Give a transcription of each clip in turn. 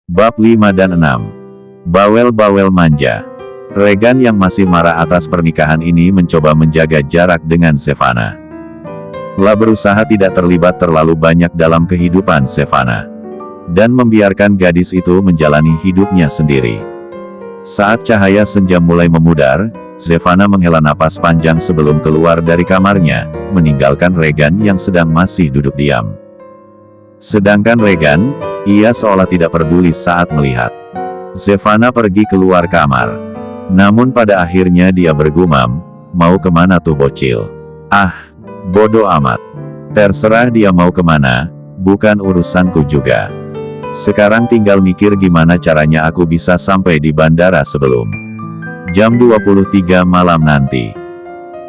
Bab 5 dan 6. Bawel-bawel manja. Regan yang masih marah atas pernikahan ini mencoba menjaga jarak dengan Shavana. La berusaha tidak terlibat terlalu banyak dalam kehidupan Shavana. Dan membiarkan gadis itu menjalani hidupnya sendiri. Saat cahaya senja mulai memudar, Shavana menghela napas panjang sebelum keluar dari kamarnya, meninggalkan Regan yang sedang masih duduk diam. Sedangkan Regan, ia seolah tidak peduli saat melihat Shavana pergi keluar kamar. Namun pada akhirnya dia bergumam, mau kemana tuh bocil? Ah, bodoh amat. Terserah dia mau kemana, bukan urusanku juga. Sekarang tinggal mikir gimana caranya aku bisa sampai di bandara sebelum jam 23 malam nanti.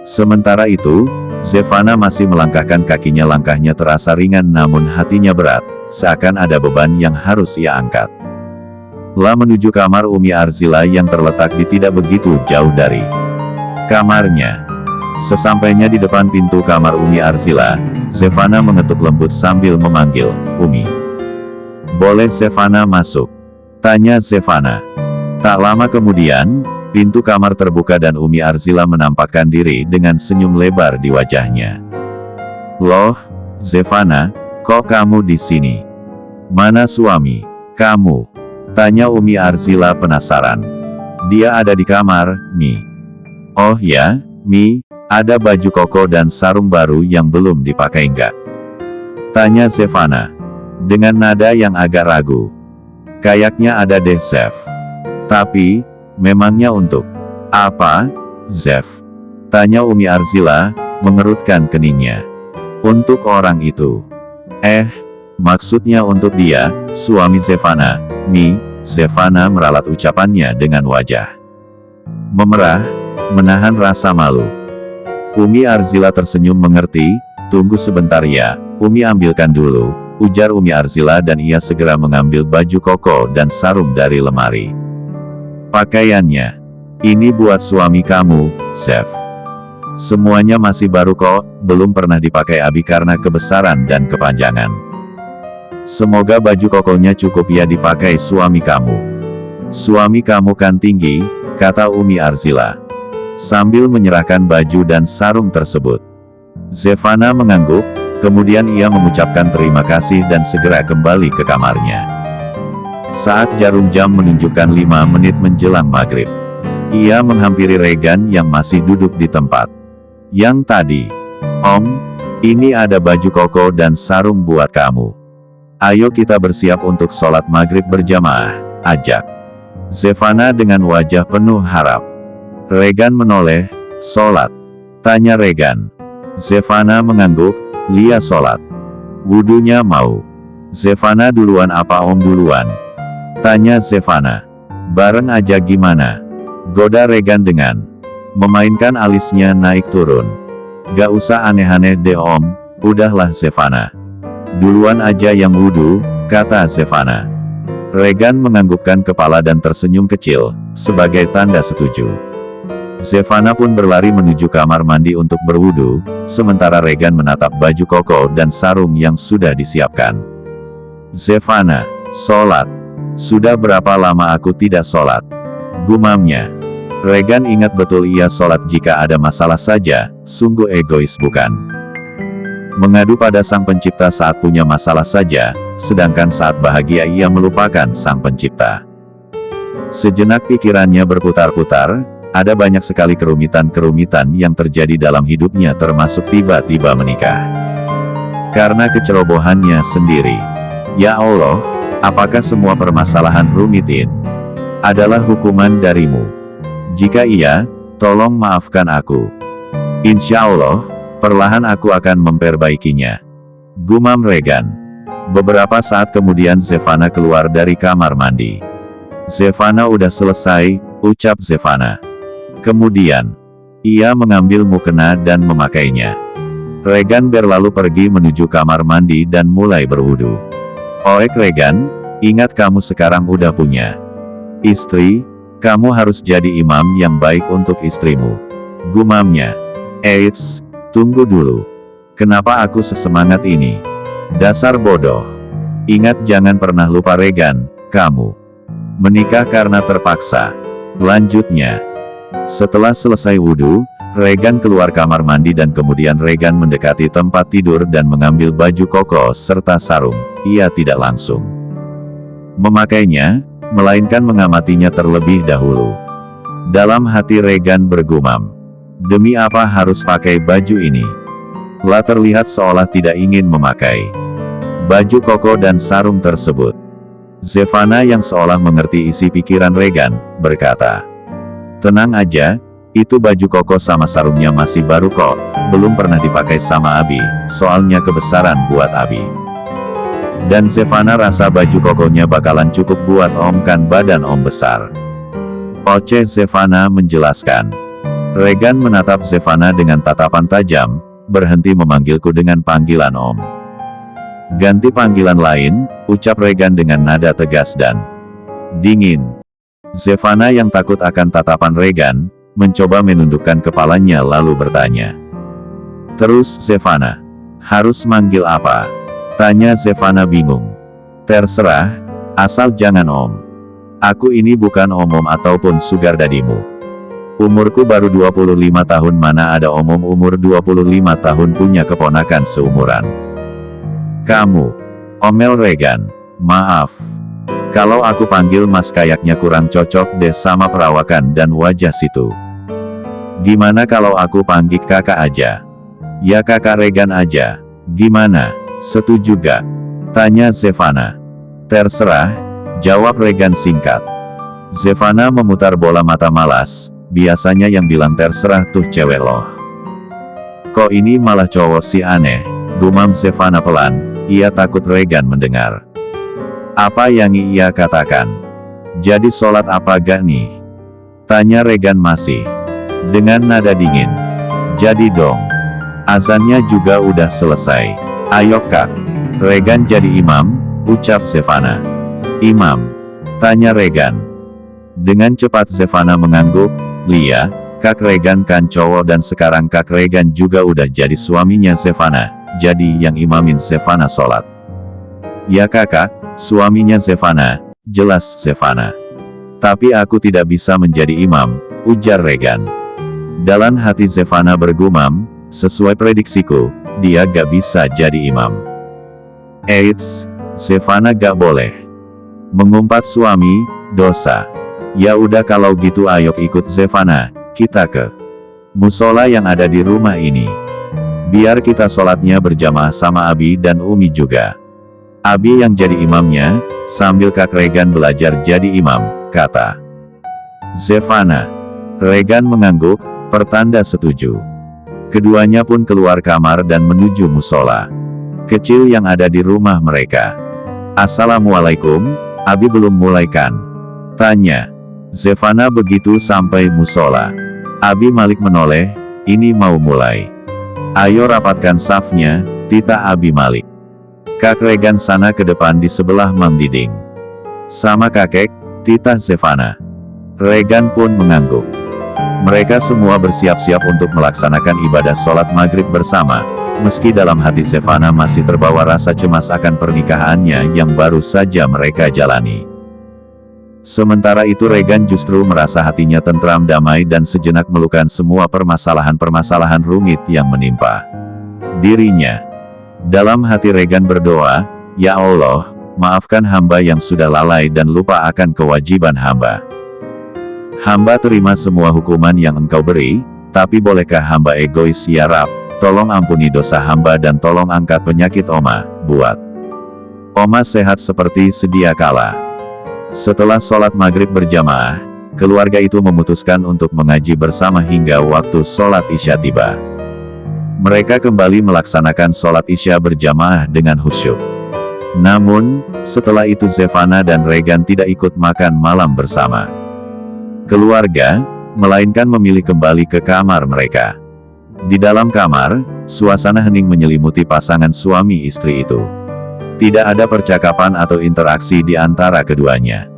Sementara itu, Shavana masih melangkahkan kakinya. Langkahnya terasa ringan namun hatinya berat, seakan ada beban yang harus ia angkat. La menuju kamar Umi Arzila yang terletak di tidak begitu jauh dari kamarnya. Sesampainya di depan pintu kamar Umi Arzila, Shavana mengetuk lembut sambil memanggil, "Umi. Boleh Shavana masuk?" tanya Shavana. Tak lama kemudian, pintu kamar terbuka dan Umi Arzila menampakkan diri dengan senyum lebar di wajahnya. "Loh, Shavana, kok kamu di sini? Mana suami kamu?" tanya Umi Arzila penasaran. "Dia ada di kamar, Mi." "Oh ya, Mi, ada baju koko dan sarung baru yang belum dipakai enggak?" tanya Shavana dengan nada yang agak ragu. "Kayaknya ada deh, Zev. Tapi, memangnya untuk apa, Zev?" tanya Umi Arzila, mengerutkan keningnya. "Untuk orang itu." Maksudnya untuk dia, suami Shavana, Mi." Shavana meralat ucapannya dengan wajah memerah, menahan rasa malu. Umi Arzila tersenyum mengerti. "Tunggu sebentar ya, Umi ambilkan dulu," ujar Umi Arzila dan ia segera mengambil baju koko dan sarung dari lemari. "Pakaiannya ini buat suami kamu, Zev. Semuanya masih baru kok, belum pernah dipakai Abi karena kebesaran dan kepanjangan. Semoga baju kokonya cukup ya dipakai suami kamu. Suami kamu kan tinggi," kata Umi Arzila, sambil menyerahkan baju dan sarung tersebut. Shavana mengangguk, kemudian ia mengucapkan terima kasih dan segera kembali ke kamarnya. Saat jarum jam menunjukkan 5 menit menjelang maghrib, ia menghampiri Regan yang masih duduk di tempat yang tadi. "Om, ini ada baju koko dan sarung buat kamu. Ayo kita bersiap untuk sholat maghrib berjamaah," ajak Shavana dengan wajah penuh harap. Regan menoleh. "Sholat?" tanya Regan. Shavana mengangguk. "Lia sholat. Wudunya mau." "Shavana duluan apa Om duluan?" tanya Shavana. "Bareng aja gimana?" goda Regan dengan memainkan alisnya naik turun. "Gak usah aneh-aneh deh Om, udahlah Shavana. Duluan aja yang wudu," kata Shavana. Regan menganggukkan kepala dan tersenyum kecil, sebagai tanda setuju. Shavana pun berlari menuju kamar mandi untuk berwudu, sementara Regan menatap baju koko dan sarung yang sudah disiapkan. "Shavana, sholat. Sudah berapa lama aku tidak sholat?" gumamnya. Regan ingat betul ia sholat jika ada masalah saja, sungguh egois bukan? Mengadu pada Sang Pencipta saat punya masalah saja, sedangkan saat bahagia ia melupakan Sang Pencipta. Sejenak pikirannya berputar-putar, ada banyak sekali kerumitan-kerumitan yang terjadi dalam hidupnya termasuk tiba-tiba menikah. Karena kecerobohannya sendiri. Ya Allah, apakah semua permasalahan rumitin adalah hukuman darimu? Jika iya, tolong maafkan aku. Insya Allah, perlahan aku akan memperbaikinya, gumam Regan. Beberapa saat kemudian Shavana keluar dari kamar mandi. "Shavana udah selesai," ucap Shavana. Kemudian, ia mengambil mukena dan memakainya. Regan berlalu pergi menuju kamar mandi dan mulai berwudu. "Oek Regan, ingat kamu sekarang udah punya istri, kamu harus jadi imam yang baik untuk istrimu," gumamnya. "Eits, tunggu dulu. Kenapa aku sesemangat ini? Dasar bodoh. Ingat jangan pernah lupa Regan," kamu menikah karena terpaksa. Lanjutnya, setelah selesai wudhu, Regan keluar kamar mandi dan kemudian Regan mendekati tempat tidur dan mengambil baju koko serta sarung. Ia tidak langsung memakainya, melainkan mengamatinya terlebih dahulu. Dalam hati Regan bergumam, demi apa harus pakai baju ini? Lah terlihat seolah tidak ingin memakai baju koko dan sarung tersebut. Zevana yang seolah mengerti isi pikiran Regan, berkata, tenang aja, itu baju koko sama sarungnya masih baru kok, belum pernah dipakai sama Abi, soalnya kebesaran buat Abi. Dan Zevana rasa baju kokonya bakalan cukup buat Om, kan badan Om besar. Oce Zevana menjelaskan. Regan menatap Zevana dengan tatapan tajam, berhenti memanggilku dengan panggilan Om. Ganti panggilan lain, ucap Regan dengan nada tegas dan dingin. Zevana yang takut akan tatapan Regan, mencoba menundukkan kepalanya lalu bertanya. Terus Zevana, harus manggil apa? Tanya Zevana bingung. Terserah, asal jangan Om. Aku ini bukan om-om ataupun sugar daddymu. Umurku baru 25 tahun, mana ada om-om umur 25 tahun punya keponakan seumuran kamu. Omel Regan. Maaf. Kalau aku panggil Mas kayaknya kurang cocok deh sama perawakan dan wajah situ. Gimana kalau aku panggil kakak aja? Ya kakak Regan aja. Gimana? Setuju gak? Tanya Zevana. Terserah, jawab Regan singkat. Zevana memutar bola mata malas, biasanya yang bilang terserah tuh cewek loh. Kok ini malah cowok sih, aneh, gumam Zevana pelan. Ia takut Regan mendengar apa yang ia katakan. Jadi sholat apa gak nih? Tanya Regan masih dengan nada dingin. Jadi dong. Azannya juga udah selesai. Ayo kak. Regan jadi imam, ucap Zevana. Imam? Tanya Regan. Dengan cepat Zevana mengangguk. Lia, kak Regan kan cowok dan sekarang kak Regan juga udah jadi suaminya Zevana. Jadi yang imamin Zevana sholat. Ya kakak, suaminya Zevana, jelas Zevana. Tapi aku tidak bisa menjadi imam, ujar Regan. Dalam hati Zevana bergumam, sesuai prediksiku, dia gak bisa jadi imam. Eits, Zevana gak boleh mengumpat suami, dosa. Ya udah kalau gitu ayo ikut Zevana, kita ke musola yang ada di rumah ini. Biar kita sholatnya berjamaah sama Abi dan Umi juga. Abi yang jadi imamnya, sambil kak Regan belajar jadi imam, kata Zevana. Regan mengangguk, pertanda setuju. Keduanya pun keluar kamar dan menuju musola kecil yang ada di rumah mereka. Assalamualaikum, Abi belum mulai kan? Tanya Zevana begitu sampai musola. Abi Malik menoleh, ini mau mulai. Ayo rapatkan safnya, tita Abi Malik. Kak Regan sana ke depan di sebelah Mang Diding. Sama kakek, tita Zevana. Regan pun mengangguk. Mereka semua bersiap-siap untuk melaksanakan ibadah sholat maghrib bersama, meski dalam hati Zevana masih terbawa rasa cemas akan pernikahannya yang baru saja mereka jalani. Sementara itu Regan justru merasa hatinya tentram damai dan sejenak melupakan semua permasalahan-permasalahan rumit yang menimpa dirinya. Dalam hati Regan berdoa, Ya Allah, maafkan hamba yang sudah lalai dan lupa akan kewajiban hamba. Hamba terima semua hukuman yang Engkau beri, tapi bolehkah hamba egois ya Rab, tolong ampuni dosa hamba dan tolong angkat penyakit Oma, buat Oma sehat seperti sedia kala. Setelah sholat maghrib berjamaah, keluarga itu memutuskan untuk mengaji bersama hingga waktu sholat isya tiba. Mereka kembali melaksanakan sholat isya berjamaah dengan khusyuk. Namun, setelah itu Zevana dan Regan tidak ikut makan malam bersama keluarga, melainkan memilih kembali ke kamar mereka. Di dalam kamar, suasana hening menyelimuti pasangan suami istri itu. Tidak ada percakapan atau interaksi di antara keduanya.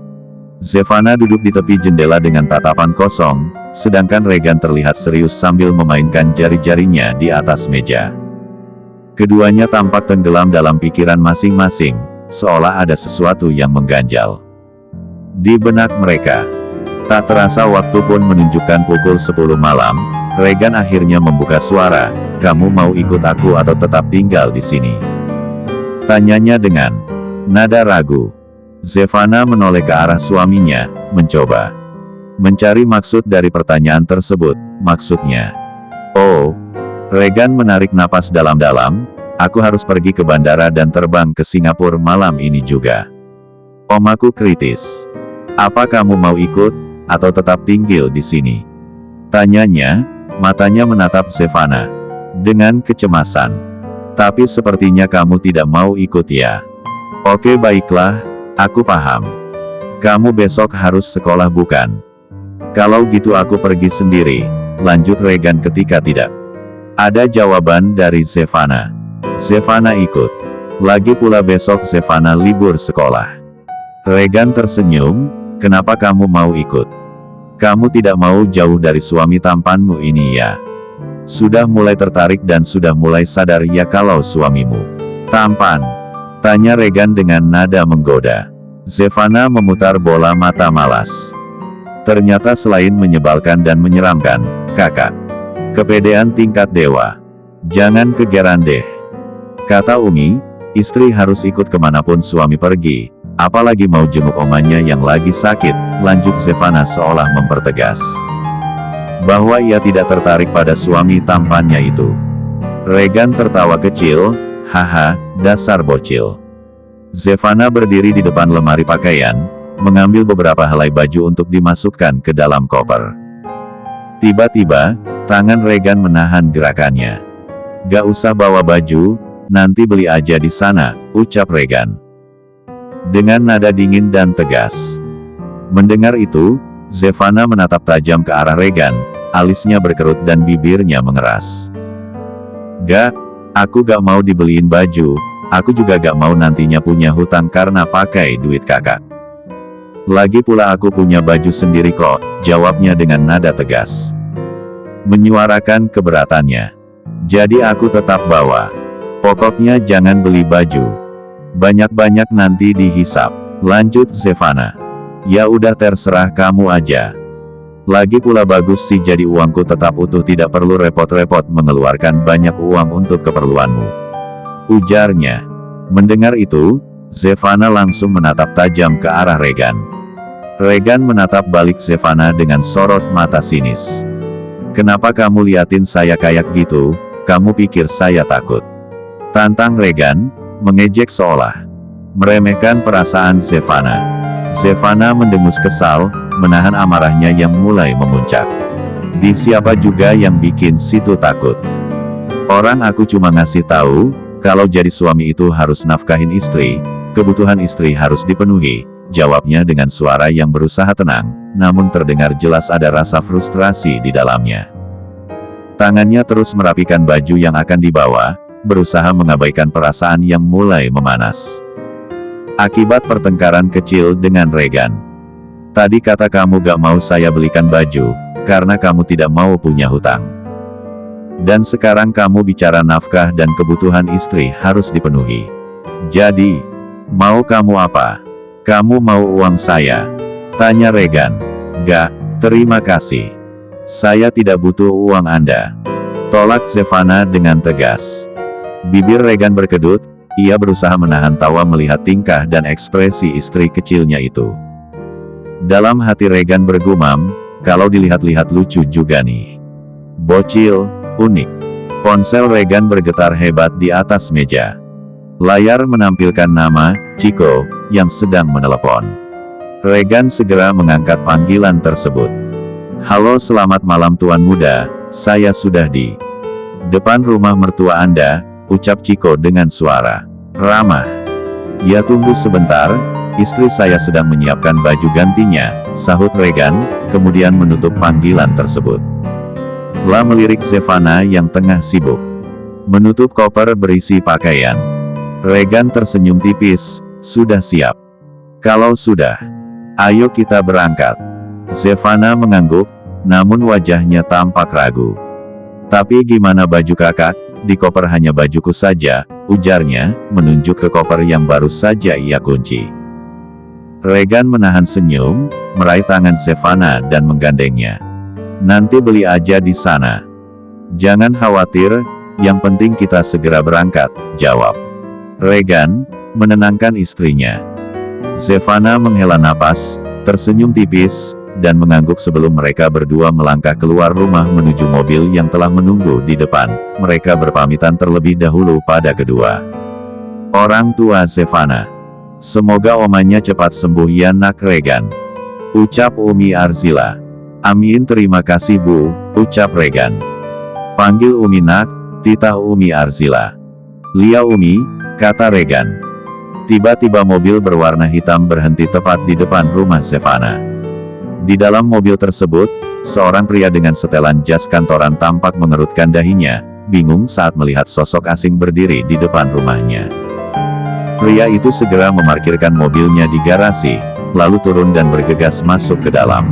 Zevana duduk di tepi jendela dengan tatapan kosong, sedangkan Regan terlihat serius sambil memainkan jari-jarinya di atas meja. Keduanya tampak tenggelam dalam pikiran masing-masing, seolah ada sesuatu yang mengganjal Di benak mereka. Tak terasa waktu pun menunjukkan pukul 10 malam, Regan akhirnya membuka suara, "Kamu mau ikut aku atau tetap tinggal di sini?" Tanyanya dengan nada ragu. Zevana menoleh ke arah suaminya, mencoba mencari maksud dari pertanyaan tersebut. Maksudnya, "Oh." Regan menarik napas dalam-dalam, "Aku harus pergi ke bandara dan terbang ke Singapura malam ini juga. Om aku kritis. Apa kamu mau ikut, atau tetap tinggal di sini?" Tanyanya, matanya menatap Zevana dengan kecemasan. "Tapi sepertinya kamu tidak mau ikut ya?" "Oke baiklah, aku paham. Kamu besok harus sekolah bukan?" "Kalau gitu aku pergi sendiri," lanjut Regan ketika tidak ada jawaban dari Zevana. Zevana ikut. Lagi pula besok Zevana libur sekolah. Regan tersenyum, "Kenapa kamu mau ikut? Kamu tidak mau jauh dari suami tampanmu ini ya? Sudah mulai tertarik dan sudah mulai sadar ya kalau suamimu tampan?" Tanya Regan dengan nada menggoda. Zevana memutar bola mata malas. Ternyata selain menyebalkan dan menyeramkan, kakak. Kepedean tingkat dewa. "Jangan kegeran deh," kata Umi, "istri harus ikut kemanapun suami pergi, apalagi mau jenguk omannya yang lagi sakit," lanjut Zevana seolah mempertegas bahwa ia tidak tertarik pada suami tampannya itu. Regan tertawa kecil, "Haha, dasar bocil." Zevana berdiri di depan lemari pakaian, mengambil beberapa helai baju untuk dimasukkan ke dalam koper. Tiba-tiba, tangan Regan menahan gerakannya. "Gak usah bawa baju, nanti beli aja di sana," ucap Regan dengan nada dingin dan tegas. Mendengar itu, Zevana menatap tajam ke arah Regan, alisnya berkerut dan bibirnya mengeras. "Gak, aku gak mau dibeliin baju, aku juga gak mau nantinya punya hutang karena pakai duit kakak. Lagi pula aku punya baju sendiri kok," jawabnya dengan nada tegas. Menyuarakan keberatannya. "Jadi aku tetap bawa. Pokoknya jangan beli baju banyak-banyak nanti dihisap," lanjut Zevana. "Ya udah terserah kamu aja. Lagi pula bagus sih jadi uangku tetap utuh tidak perlu repot-repot mengeluarkan banyak uang untuk keperluanmu," ujarnya. Mendengar itu, Zevana langsung menatap tajam ke arah Regan. Regan menatap balik Zevana dengan sorot mata sinis. "Kenapa kamu liatin saya kayak gitu? Kamu pikir saya takut?" tantang Regan, mengejek seolah meremehkan perasaan Zevana. Zevana mendengus kesal, menahan amarahnya yang mulai memuncak. "Di siapa juga yang bikin situ takut? Orang aku cuma ngasih tahu, kalau jadi suami itu harus nafkahin istri, kebutuhan istri harus dipenuhi," jawabnya dengan suara yang berusaha tenang, namun terdengar jelas ada rasa frustrasi di dalamnya. Tangannya terus merapikan baju yang akan dibawa, berusaha mengabaikan perasaan yang mulai memanas akibat pertengkaran kecil dengan Regan. "Tadi kata kamu gak mau saya belikan baju, karena kamu tidak mau punya hutang. Dan sekarang kamu bicara nafkah dan kebutuhan istri harus dipenuhi. Jadi, mau kamu apa? Kamu mau uang saya?" tanya Regan. "Gak, terima kasih. Saya tidak butuh uang Anda," tolak Zevana dengan tegas. Bibir Regan berkedut, ia berusaha menahan tawa melihat tingkah dan ekspresi istri kecilnya itu. Dalam hati Regan bergumam, kalau dilihat-lihat lucu juga nih. Bocil, unik. Ponsel Regan bergetar hebat di atas meja. Layar menampilkan nama, Chico, yang sedang menelepon. Regan segera mengangkat panggilan tersebut. "Halo selamat malam Tuan Muda, saya sudah di depan rumah mertua Anda," ucap Chico dengan suara ramah. "Ya tunggu sebentar, istri saya sedang menyiapkan baju gantinya," sahut Regan, kemudian menutup panggilan tersebut. La melirik Zevana yang tengah sibuk menutup koper berisi pakaian. Regan tersenyum tipis, "Sudah siap? Kalau sudah, ayo kita berangkat." Zevana mengangguk, namun wajahnya tampak ragu. "Tapi gimana baju kakak? Di koper hanya bajuku saja," ujarnya, menunjuk ke koper yang baru saja ia kunci. Regan menahan senyum, meraih tangan Sivana dan menggandengnya. Nanti beli aja di sana. Jangan khawatir, yang penting kita segera berangkat, jawab Regan, menenangkan istrinya. Sivana menghela napas, tersenyum tipis, dan mengangguk sebelum mereka berdua melangkah keluar rumah menuju mobil yang telah menunggu di depan. Mereka berpamitan terlebih dahulu pada kedua orang tua Sivana. Semoga omanya cepat sembuh ya nak Regan, ucap Umi Arzila. Amin terima kasih Bu, ucap Regan. Panggil Umi nak, titah Umi Arzila. Lia Umi, kata Regan. Tiba-tiba mobil berwarna hitam berhenti tepat di depan rumah Sivana. Di dalam mobil tersebut, seorang pria dengan setelan jas kantoran tampak mengerutkan dahinya, bingung saat melihat sosok asing berdiri di depan rumahnya. Pria itu segera memarkirkan mobilnya di garasi, lalu turun dan bergegas masuk ke dalam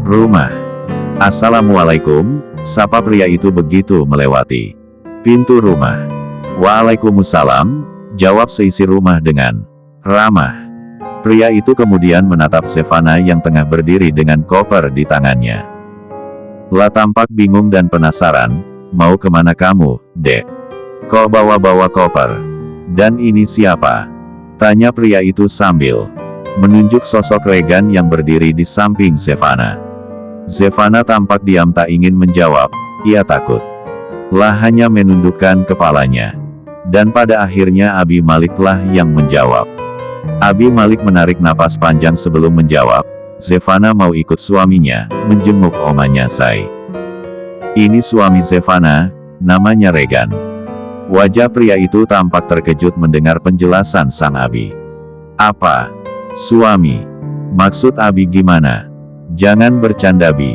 rumah. Assalamualaikum, sapa pria itu begitu melewati pintu rumah. Waalaikumsalam, jawab seisi rumah dengan ramah. Pria itu kemudian menatap Sivana yang tengah berdiri dengan koper di tangannya. Lah tampak bingung dan penasaran, mau kemana kamu, Dek? Kok bawa-bawa koper? Dan ini siapa? Tanya pria itu sambil menunjuk sosok Regan yang berdiri di samping Sivana. Sivana tampak diam tak ingin menjawab, ia takut. Lah hanya menundukkan kepalanya. Dan pada akhirnya Abi Malik lah yang menjawab. Abi Malik menarik napas panjang sebelum menjawab, Sivana mau ikut suaminya, menjenguk omanya Sai. Ini suami Sivana, namanya Regan. Wajah pria itu tampak terkejut mendengar penjelasan sang Abi. Apa? Suami? Maksud Abi gimana? Jangan bercanda Bi.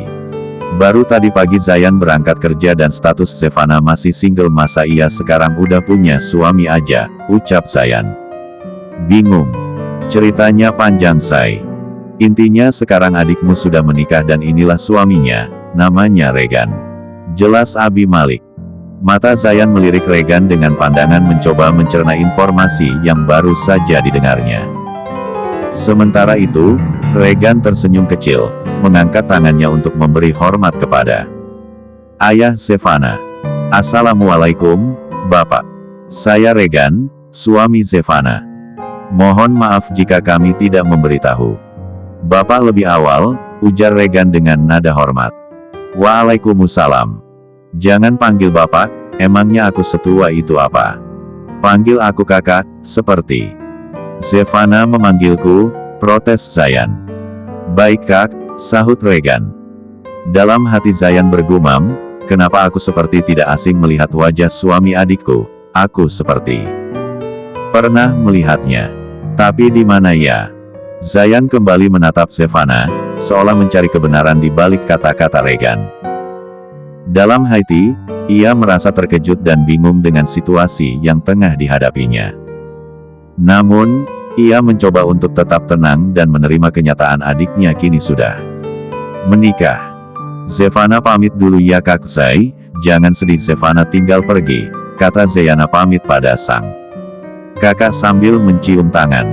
Baru tadi pagi Zayan berangkat kerja dan status Sivana masih single, masa iya sekarang udah punya suami aja, ucap Zayan. Bingung. Ceritanya panjang Say. Intinya sekarang adikmu sudah menikah dan inilah suaminya, namanya Regan. Jelas Abi Malik. Mata Zayan melirik Regan dengan pandangan mencoba mencerna informasi yang baru saja didengarnya. Sementara itu, Regan tersenyum kecil, mengangkat tangannya untuk memberi hormat kepada ayah Sivana. Assalamualaikum, Bapak. Saya Regan, suami Sivana. Mohon maaf jika kami tidak memberitahu Bapak lebih awal, ujar Regan dengan nada hormat. Waalaikumsalam. Jangan panggil Bapak, emangnya aku setua itu apa? Panggil aku kakak, seperti Sivana memanggilku, protes Zayan. Baik kak, sahut Regan. Dalam hati Zayan bergumam, kenapa aku seperti tidak asing melihat wajah suami adikku, aku seperti pernah melihatnya. Tapi di mana ya? Zayan kembali menatap Sivana, seolah mencari kebenaran di balik kata-kata Regan. Dalam hati, ia merasa terkejut dan bingung dengan situasi yang tengah dihadapinya. Namun, ia mencoba untuk tetap tenang dan menerima kenyataan adiknya kini sudah menikah. Sivana pamit dulu ya Kak Zai, jangan sedih. Sivana tinggal pergi, kata Zayana pamit pada sang kakak sambil mencium tangan.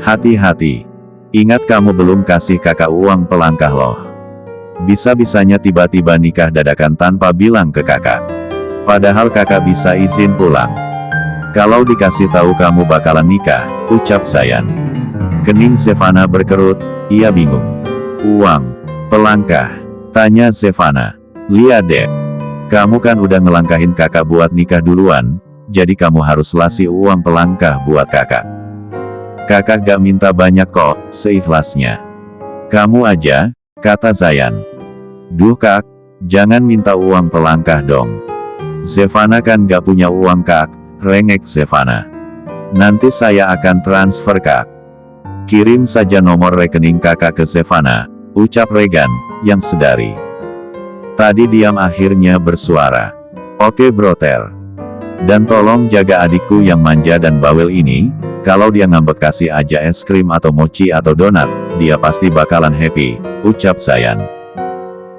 Hati-hati. Ingat kamu belum kasih kakak uang pelangkah loh. Bisa-bisanya tiba-tiba nikah dadakan tanpa bilang ke kakak. Padahal kakak bisa izin pulang. Kalau dikasih tahu kamu bakalan nikah, ucap Zayan. Kening Sivana berkerut, ia bingung. Uang pelangkah? Tanya Sivana. Lihat dek. Kamu kan udah ngelangkahin kakak buat nikah duluan, jadi kamu harus kasih uang pelangkah buat kakak. Kakak gak minta banyak kok, seikhlasnya. Kamu aja, kata Zayan. Duh kak, jangan minta uang pelangkah dong. Sivana kan gak punya uang kak, rengek Sivana. Nanti saya akan transfer kak. Kirim saja nomor rekening kakak ke Sivana, ucap Regan, yang sedari tadi diam akhirnya bersuara. Oke broter. Dan tolong jaga adikku yang manja dan bawel ini, kalau dia ngambek kasih aja es krim atau mochi atau donat, dia pasti bakalan happy, ucap Zayan.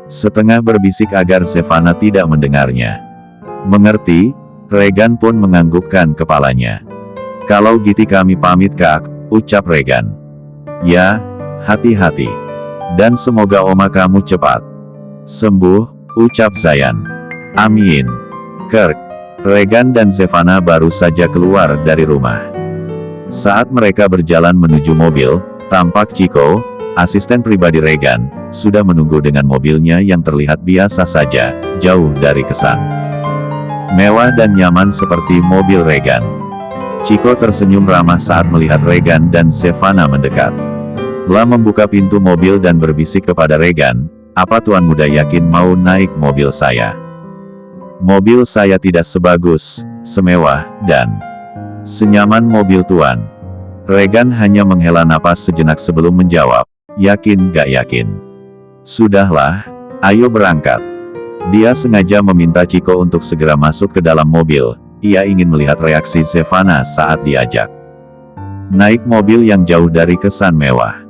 Setengah berbisik agar Sivana tidak mendengarnya. Mengerti, Regan pun menganggukkan kepalanya. Kalau gitu kami pamit kak, ucap Regan. Ya, hati-hati. Dan semoga oma kamu cepat sembuh, ucap Zayan. Amin. Kirk, Regan dan Zevana baru saja keluar dari rumah. Saat mereka berjalan menuju mobil, tampak Chico, asisten pribadi Regan, sudah menunggu dengan mobilnya yang terlihat biasa saja, jauh dari kesan mewah dan nyaman seperti mobil Regan. Chico tersenyum ramah saat melihat Regan dan Zevana mendekat. La membuka pintu mobil dan berbisik kepada Regan, "Apa tuan muda yakin mau naik mobil saya? Mobil saya tidak sebagus, semewah, dan senyaman mobil tuan." Regan hanya menghela napas sejenak sebelum menjawab, "Yakin gak yakin? Sudahlah, ayo berangkat." Dia sengaja meminta Chico untuk segera masuk ke dalam mobil. Ia ingin melihat reaksi Zevana saat diajak naik mobil yang jauh dari kesan mewah.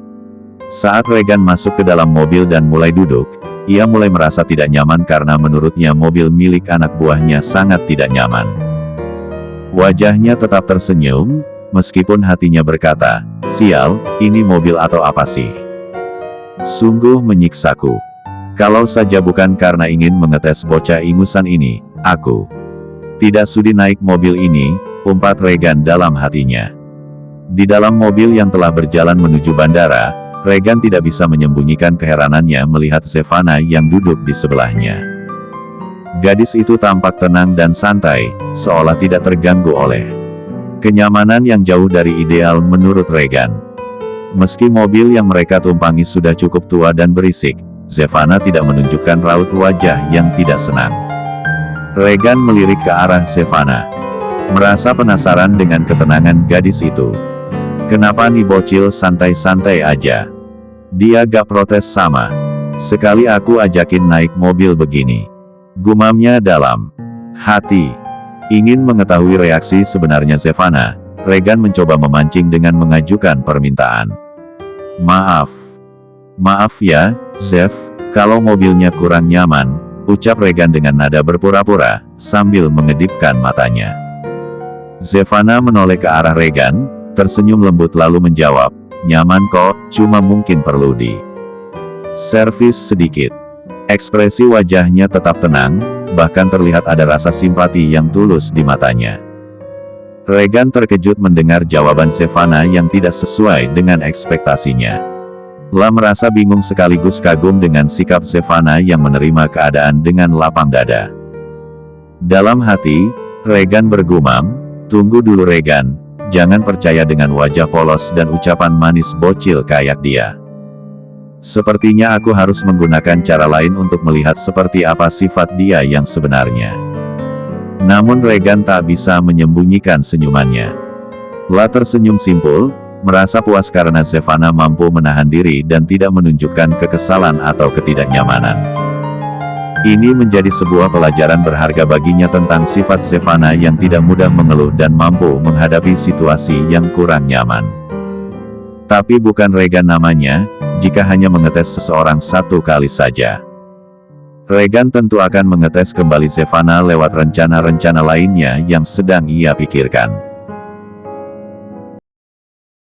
Saat Regan masuk ke dalam mobil dan mulai duduk, ia mulai merasa tidak nyaman karena menurutnya mobil milik anak buahnya sangat tidak nyaman. Wajahnya tetap tersenyum, meskipun hatinya berkata, "Sial, ini mobil atau apa sih? Sungguh menyiksaku. Kalau saja bukan karena ingin mengetes bocah ingusan ini, aku tidak sudi naik mobil ini," umpat Regan dalam hatinya. Di dalam mobil yang telah berjalan menuju bandara, Regan tidak bisa menyembunyikan keheranannya melihat Zevana yang duduk di sebelahnya. Gadis itu tampak tenang dan santai, seolah tidak terganggu oleh kenyamanan yang jauh dari ideal menurut Regan. Meski mobil yang mereka tumpangi sudah cukup tua dan berisik, Zevana tidak menunjukkan raut wajah yang tidak senang. Regan melirik ke arah Zevana, merasa penasaran dengan ketenangan gadis itu. "Kenapa nih bocil santai-santai aja? Dia gak protes sama sekali aku ajakin naik mobil begini," gumamnya dalam hati. Ingin mengetahui reaksi sebenarnya Zevana, Regan mencoba memancing dengan mengajukan permintaan. Maaf ya, Zev, kalau mobilnya kurang nyaman," ucap Regan dengan nada berpura-pura, sambil mengedipkan matanya. Zevana menoleh ke arah Regan, tersenyum lembut lalu menjawab, "Nyaman kok, cuma mungkin perlu di servis sedikit." Ekspresi wajahnya tetap tenang, bahkan terlihat ada rasa simpati yang tulus di matanya. Regan terkejut mendengar jawaban Zevana yang tidak sesuai dengan ekspektasinya. La merasa bingung sekaligus kagum dengan sikap Zevana yang menerima keadaan dengan lapang dada. Dalam hati, Regan bergumam, "Tunggu dulu Regan, jangan percaya dengan wajah polos dan ucapan manis bocil kayak dia. Sepertinya aku harus menggunakan cara lain untuk melihat seperti apa sifat dia yang sebenarnya." Namun Regan tak bisa menyembunyikan senyumannya. La tersenyum simpul, merasa puas karena Zevana mampu menahan diri dan tidak menunjukkan kekesalan atau ketidaknyamanan. Ini menjadi sebuah pelajaran berharga baginya tentang sifat Zevana yang tidak mudah mengeluh dan mampu menghadapi situasi yang kurang nyaman. Tapi bukan Regan namanya, jika hanya mengetes seseorang satu kali saja. Regan tentu akan mengetes kembali Zevana lewat rencana-rencana lainnya yang sedang ia pikirkan.